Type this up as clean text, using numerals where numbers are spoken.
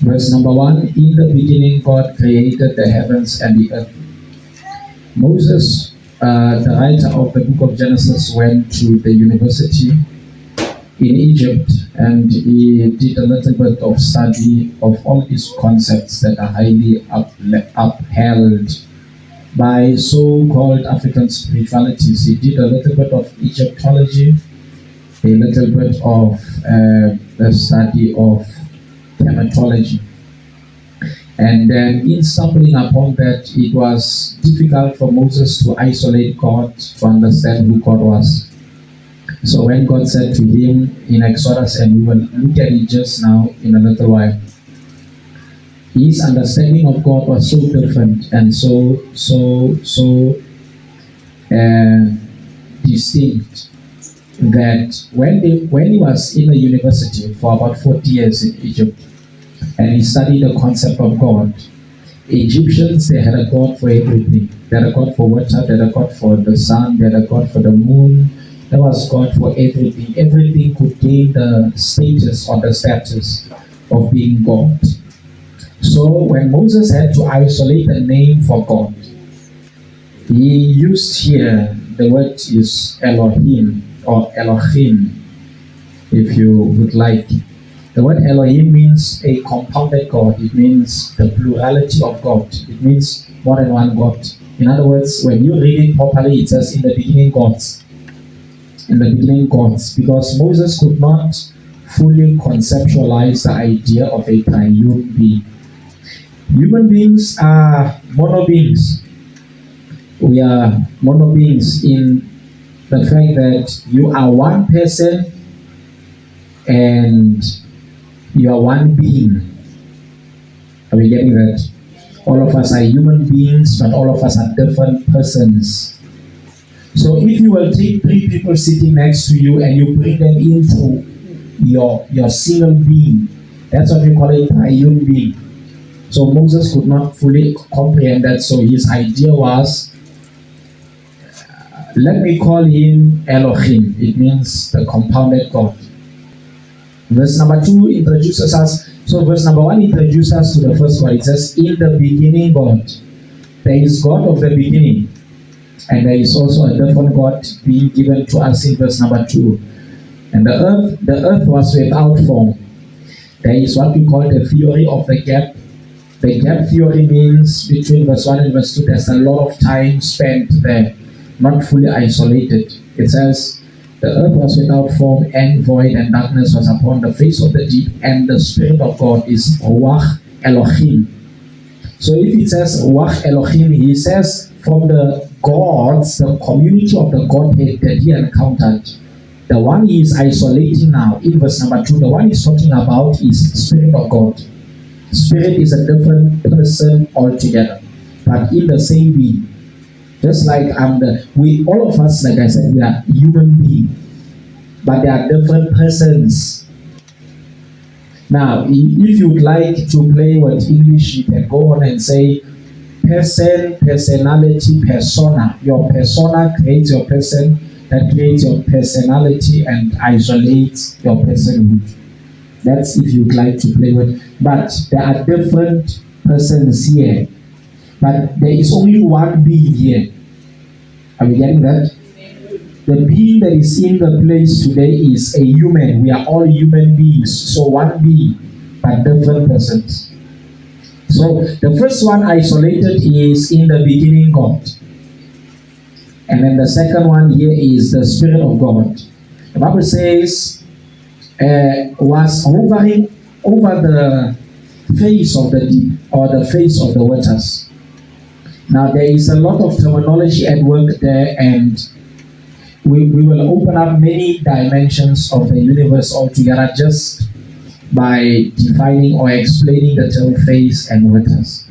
Verse number 1, in the beginning God created the heavens and the earth. Moses, the writer of the book of Genesis, went to the university in Egypt and he did a little bit of study of all these concepts that are highly upheld by so-called African spiritualities. He did a little bit of Egyptology, a little bit of the study of hematology. And then in stumbling upon that, it was difficult for Moses to isolate God, to understand who God was. So when God said to him in Exodus, and we will look at it just now in a little while, his understanding of God was so different and so distinct that when he was in a university for about 40 years in Egypt, and he studied the concept of God. Egyptians, they had a God for everything. They had a God for water, they had a God for the sun, they had a God for the moon. There was God for everything. Everything could gain the status or the status of being God. So when Moses had to isolate the name for God, he used here, the word is Elohim or Elohim, if you would like. The word Elohim means a compounded God. It means the plurality of God. It means more than one God. In other words, when you read it properly, it says in the beginning gods. In the beginning gods. Because Moses could not fully conceptualize the idea of a triune being. Human beings are mono beings. We are mono beings in the fact that you are one person and you are one being. Are we getting that? All of us are human beings, but all of us are different persons. So if you will take three people sitting next to you and you bring them into your single being, that's what we call a triune being. So Moses could not fully comprehend that. So his idea was, let me call him Elohim. It means the compounded God. Verse number 2 introduces us. So verse number 1 introduces us to the first one. It says, in the beginning God. There is God of the beginning. And there is also a different God being given to us in verse number 2. And the earth was without form. There is what we call the theory of the gap. The gap theory means between verse 1 and verse 2, there's a lot of time spent there, not fully isolated. It says, the earth was without form and void, and darkness was upon the face of the deep, and the Spirit of God is Ruach Elohim. So if it says Ruach Elohim, he says from the gods, the community of the Godhead that he encountered, the one he is isolating now in verse number 2, the one he's talking about is Spirit of God. Spirit is a different person altogether, but in the same being. Just like all of us, like I said, we are human beings, but they are different persons. Now, if you would like to play with English, you can go on and say person, personality, persona. Your persona creates your person, that creates your personality and isolates your personhood. That's if you'd like to play with. But there are different persons here. But there is only one being here. Are we getting that? The being that is in the place today is a human. We are all human beings. So one being, but different persons. So the first one isolated is in the beginning God. And then the second one here is the Spirit of God. The Bible says, was hovering over the face of the deep or the face of the waters. Now there is a lot of terminology at work there, and we will open up many dimensions of the universe altogether just by defining or explaining the term face and waters.